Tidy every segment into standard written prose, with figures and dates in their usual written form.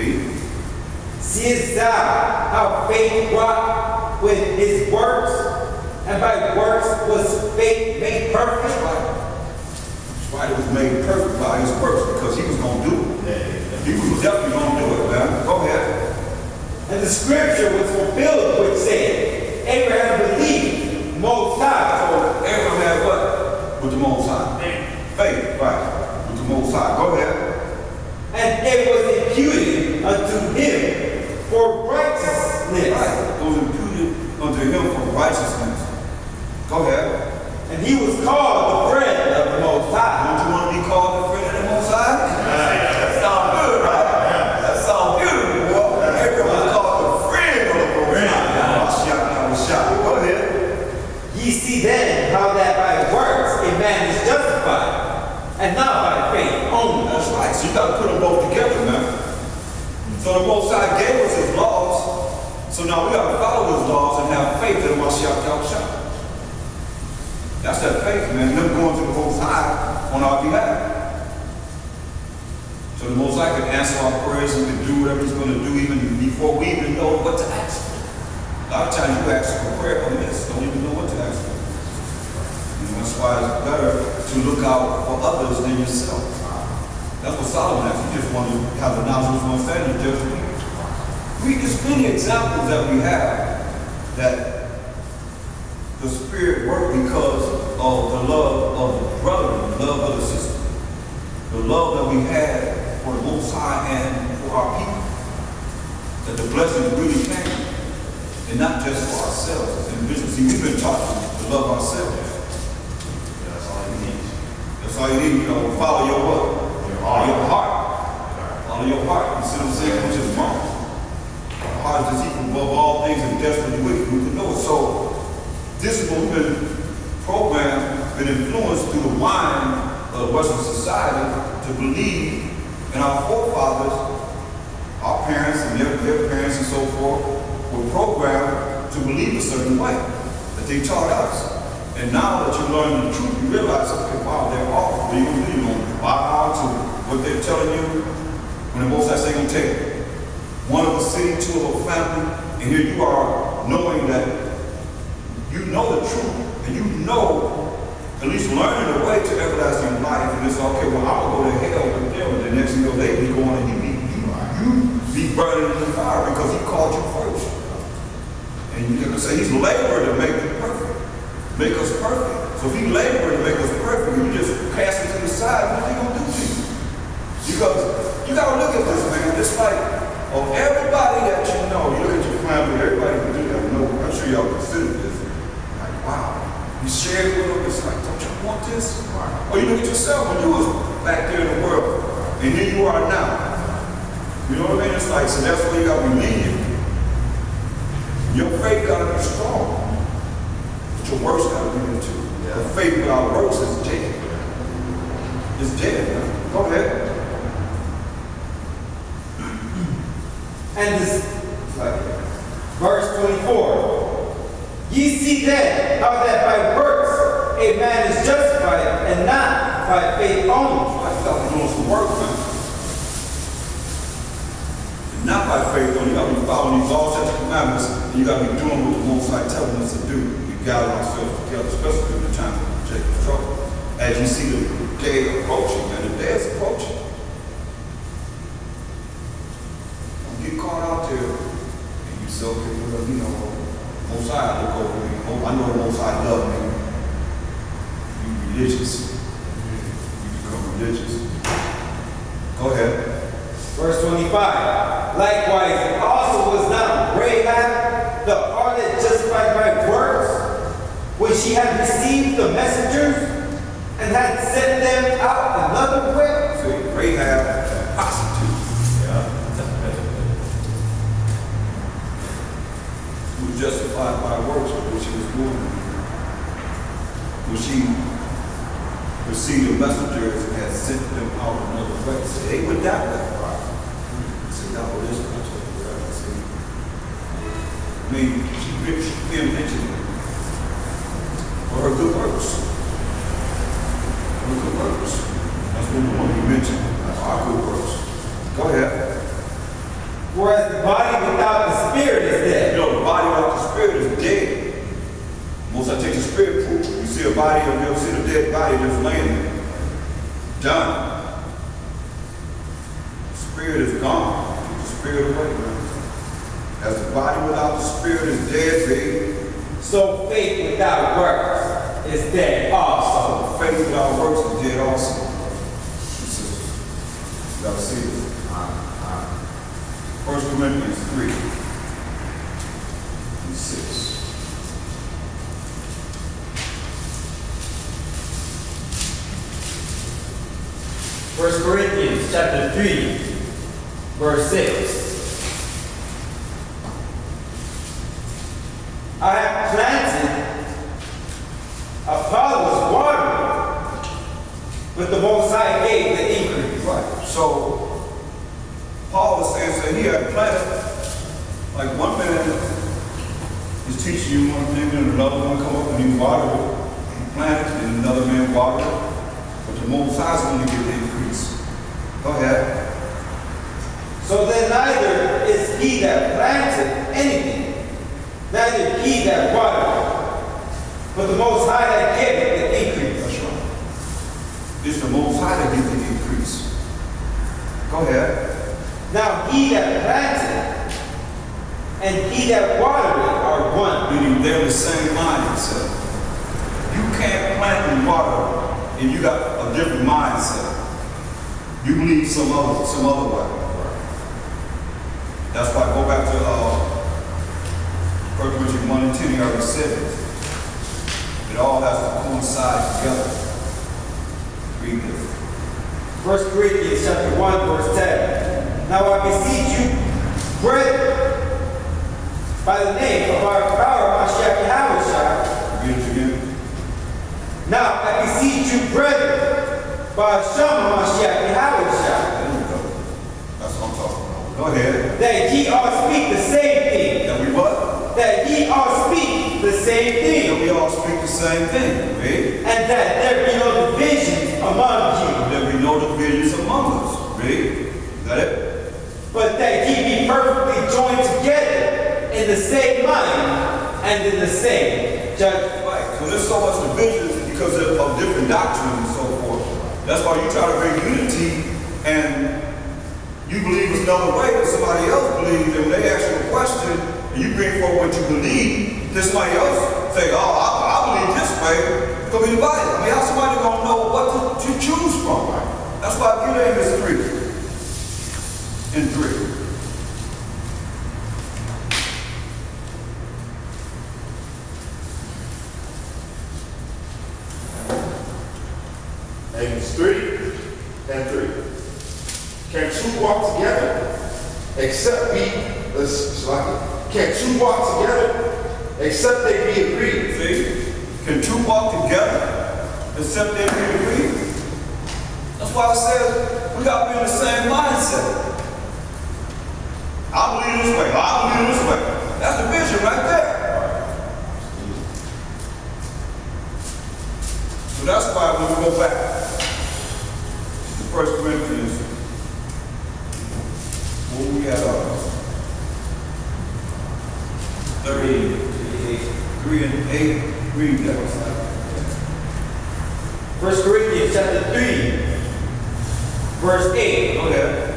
Read. Seest thou how faith wrought with his works, and by works was faith made perfect? That's right, it was made perfect by his works because he was going to do it. He was definitely going to do it, man. Go ahead. And the scripture was fulfilled, which said, Abraham believed Most High. So Abraham had what? With the Most High. Faith, right. With the Most High. Go ahead. And it was imputed unto him for righteousness. Right. It was imputed unto him for righteousness. Go ahead. And he was called the friend of the Most High. Don't you want to be called the friend of the Most High? That sounds good, right? That sounds beautiful, boy. Abraham was called the friend of the Most High. Go ahead. Ye see then how that by works a man is justified, and not by faith only. That's right. So you got to put them both together, man. So the Most High gave us his laws. So now we got to follow his laws and have faith in Mashiach Yahushua. That's that faith, man. Them going to the Most High on our behalf. So the Most High can answer our prayers and can do whatever he's going to do even before we even know what to ask for. A lot of times you ask for prayer on this, don't even know what to ask for. And that's why it's better to look out for others than yourself. That's what Solomon asked. He just wanted to have the knowledge of understanding just to there's many examples that we have that the Spirit worked because of the love of the brother, the love of the sister, the love that we had for the Most High and for our people. That the blessings really came, and not just for ourselves as individuals. See, we've been taught to love ourselves. That's all you need. That's all you need. Follow your what? Your heart. Follow your heart. You see what I'm saying? Which is wrong. Our heart is equal above all things and desperately wicked. We can know it. So this is what we've been programmed, been influenced through the wine of Western society to believe in our forefathers, our parents and their parents and so forth, were programmed to believe a certain way that they taught us. And now that you learn the truth, you realize, okay, wow, they're off. You don't bow to what they're telling you. When the Most High say, going to take one of a city, two of a family, and here you are knowing that you know the truth, and you know, at least learning the way to everlasting life, and it's okay, well, I'm going to go to hell with them, and the next thing you know, they be going, and you be burning in the fire because he called you first. And you can say he's laboring to make it perfect, make us perfect. So if he laboring to make us perfect, and you just cast it to the side, what are you going to do to you? Because you got to look at this, man. It's like, of everybody that you know, you look at your family, everybody you do that know, I'm sure y'all consider this. Like, wow. You share it with them, it's like, don't you want this? Or you look at yourself when you was back there in the world, and here you are now. You know what I mean? It's like, so that's where you got to be lenient. Your faith got to be strong. But your works got to be there too. The faith without works is dead. It's dead, man. Go ahead. And this, verse 24. Ye see then how that by works a man is justified, and not by faith only. I thought you doing some work, man. And not by faith only. You got to be following these laws, statutes, commandments, and you got to be doing what the Most High telling us to do. We gather ourselves together, especially during the time of Jacob's trouble. As you see the day approaching, man, the day is approaching. Get caught out there and you say, okay, well, you know, Most High look over me. I know the Most High love me. You religious. You become religious. Go ahead. Verse 25. Likewise, also was not Rahab the harlot justified by works, when she had received the messengers and had sent them out another way? See, Rahab, prostitute. Justified by works of which she was doing. When she received the messengers and had sent them out another way. So they went that way. Right? See, that was this country. I mean, she being mentioned for her good works. Her good works. That's what we want to be mentioned. That's our good works. Go ahead. Whereas the body without the spirit is You dead. know, the body without the spirit is dead. Most I take the spirit proof. You see a body, you ever see a dead body just laying there. Done. The spirit is gone. Take the spirit away, man. As the body without the spirit is dead, baby. So faith without works is dead also. So faith without works is dead also. You gotta see it. 1 Corinthians 3 and 6. First Corinthians chapter 3, verse 6. I have planted, Apollos watered, but the Most High gave the increase. Right. So Paul was saying that he had planted, like one man is teaching you one thing, and another one come up and he watered it, he planted, and another man watered it. But the Most High is going to give the increase. Go ahead. So then neither is he that planted anything, neither he that watered, but the Most High that giveth the increase. That's right. It's the Most High that gives the increase. Go ahead. Now he that planted and he that watered it are one. Meaning they're the same mindset. You can't plant and water and you got a different mindset. You believe some other way. That's why go back to 1 Corinthians 1 and 10, he already said it. It all has to coincide together. Read this. 1 Corinthians chapter 1, verse 10. Now I beseech you, brethren, by the name of our power, Mashiach Yahushua. Read it again. Now I beseech you, brethren, by Hashem Mashiach Yahushua. There we go. That's what I'm talking about. Go ahead. That ye all speak the same thing. That we what? That ye all speak the same That thing. we all speak the same thing. Read. And that there be no divisions among you. There be no divisions among us. Read. Is that it? But that ye be perfectly joined together in the same mind and in the same judgment. Right. So there's so much divisions because of different doctrines and so forth. That's why you try to bring unity and you believe it's another way than somebody else believes. And when they ask you a question and you bring forward what you believe, then somebody else say, oh, I believe this way. It's going to be divided. I mean, how somebody going to know what to choose from? That's why your name is 3 and 3. Amos 3 and 3. Can two walk together except can two walk together except they be agreed? See? Can two walk together except they be agreed? That's why I said we got to be in the same mindset. I believe this way. I believe this way. That's the vision right there. So that's why when we go back to 1 Corinthians, when we had 3 and 8, read that. 1 Corinthians chapter 3, verse 8. Go ahead.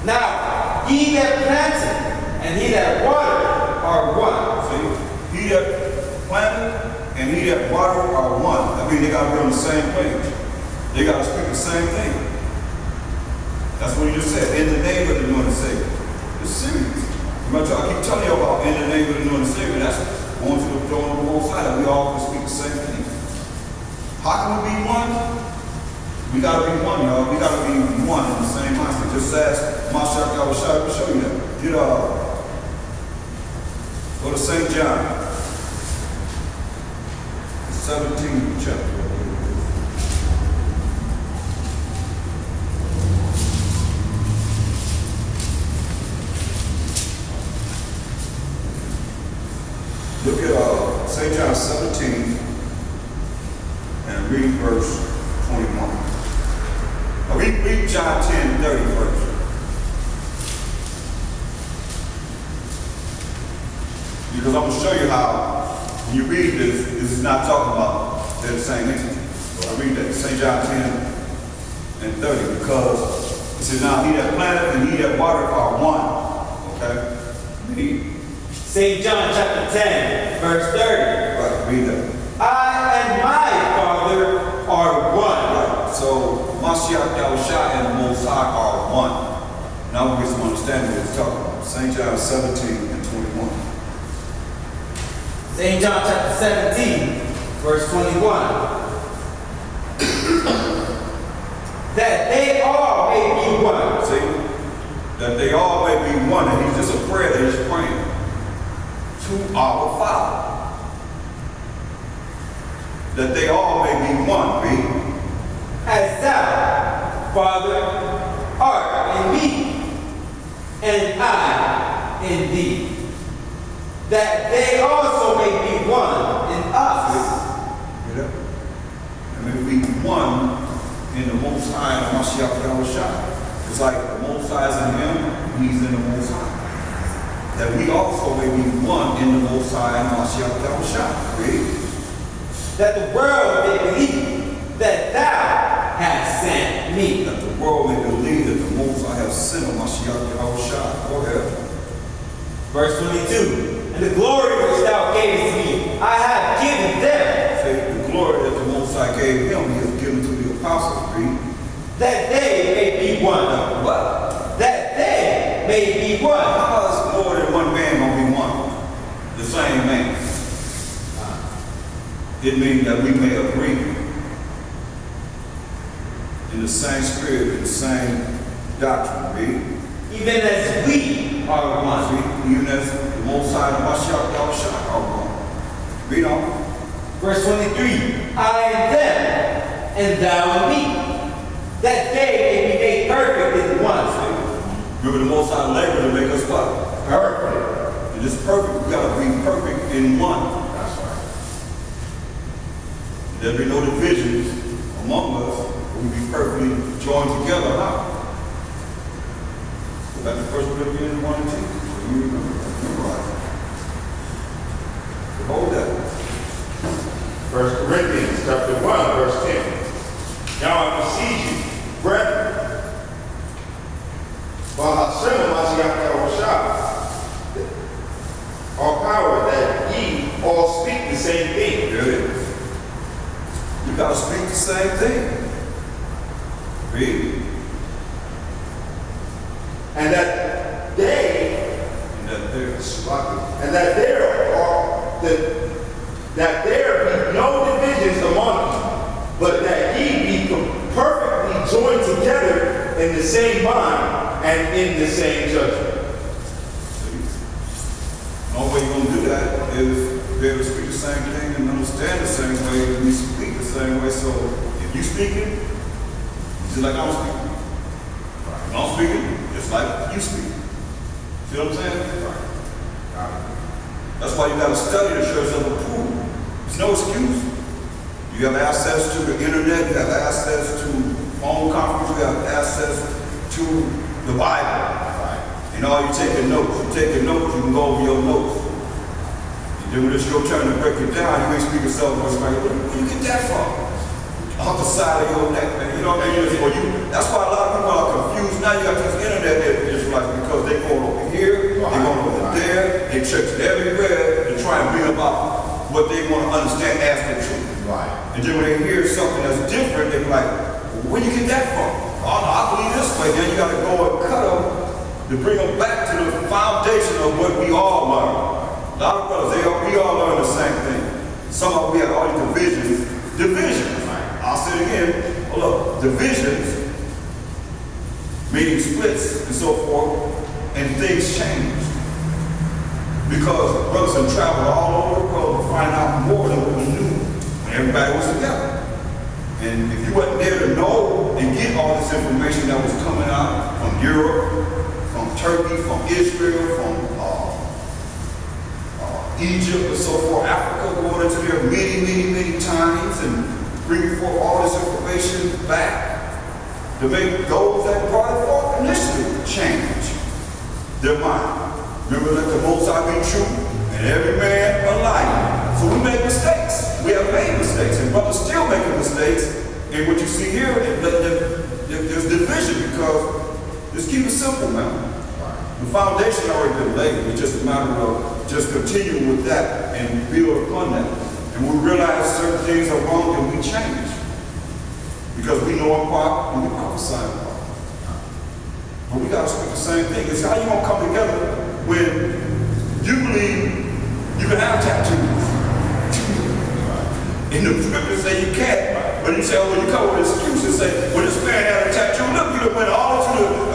Now, he that planted and he that watered are one. See? He that planted and he that watered are one. That means they got to be on the same page. They got to speak the same thing. That's what he just said. In the name of the Lord and Savior. It's serious. Remember, I keep telling you about in the name of the Lord and Savior. That's going to the throne of the Most High. We all can speak the same thing. How can we be one? We got to be one, y'all. We got to be one in the same mindset. Just ask Mashiach Yahushua to show you that. Get go to St. John, 17th chapter. Look at St. John 17 and read verse 21. Now read John 10:30 first. going to show you how, when you read this, this is not talking about they're the same entity. So I read that St. John 10 and 30 because it says, now he that planteth and he that watereth are one. Okay? Read. St. John chapter 10, verse 30. Right, read that. I and my Father are one. Right. So Mashiach Yahushua and the Most High are one. Now we get some understanding of what he's talking about. St. John 17 and 21. St. John chapter 17, verse 21. That they all may be one. See? That they all may be one. And he's just a prayer that he's praying to our Father. That they all may be one. Read. As thou, Father, art in me, and I in thee. That they also may be one in us. Get up. And may we be one in the Most High and Mashiach Yahushua. It's like the Most High is in him, he's in the Most High. That we also may be one in the Most High and Mashiach Yahushua. Read. That the world may believe that thou hast sent me. That the world may believe that the Most High has sent a Mashiach Yahushua. Go ahead. Verse 22. And the glory which thou gavest me, I have given them. Say the glory that the Most High gave him, he has given to the apostles. Read. That they may be one. What? That they may be one. How is more than one man going to be one? The same man. It means that we may agree in the same spirit, in the same doctrine. Read. Even as we are one. See? Even as the Most High and Mashiach Yahushua are one. Read on. Verse 23. I and them, and thou and me, that they may be made perfect in one. Remember the Most High labor to make us what? Perfect. And this perfect, we got to be perfect in one. That's right. There'll be no divisions among us. We'll be perfectly joined together now. Go back to 1 Corinthians 1 and 2. So you memorize it. Hold that. 1 Corinthians chapter 1, verse 10. Now I beseech you, brethren, by Hashem and Mashiach Yahushua, all power, that ye all speak the same thing. There it is. You got to speak the same thing. Read. And that they, And that there. and that there are that there be no divisions among you, but that ye be perfectly joined together in the same mind and in the same judgment. The only way you're going to do that is be able to speak the same thing and understand the same way and we speak the same way. So if you speaking, just like I'm speaking. If I'm speaking, just like you speak. See what I'm saying? That's why you got to study to show yourself approved. There's no excuse. You have access to the internet, you have access to phone conference, you have access to the Bible. And all you taking notes. You take your notes, you can go over your notes. And then when it's your turn to break it down, you may speak yourself and like, where you get that from? Off the side of your neck, man. You know what I mean? That's why a lot of people are confused. Now you got this internet Israelites because they going over here, they going over there, they churches everywhere to try and bring about what they want to understand as the truth. Right. And then when they hear something that's different, they be like, well, where you get that from? Oh no, I believe this way. Then you got to go and cut them to bring them back to the foundation of what we all learn. A lot of brothers, we all learn the same thing. Some of we have all these divisions. I'll say it again. Hold up. Divisions, meaning splits and so forth, and things change. Because brothers have traveled all over the world to find out more than what we knew when everybody was together. And if you wasn't there to know and get all this information that was coming out from Europe, from Turkey, from Israel, from Egypt and so forth, Africa, going into there many times and bringing forth all this information back to make those that brought it forth initially change their mind. Remember, let the Most High be true and every man a liar. So we make mistakes. We have made mistakes, and brothers still making mistakes. And what you see here, there's division because just keep it simple, man. The foundation already been laid. It's just a matter of just continuing with that and build upon that. And we realize certain things are wrong and we change. Because we know our part and we prophesy our part. But we got to speak the same thing. It's how you going to come together when you believe you can have tattoos. And the scriptures say you can't. But you say, oh, well, you come with excuses and say, well, this man had a tattoo. Look, you went all to the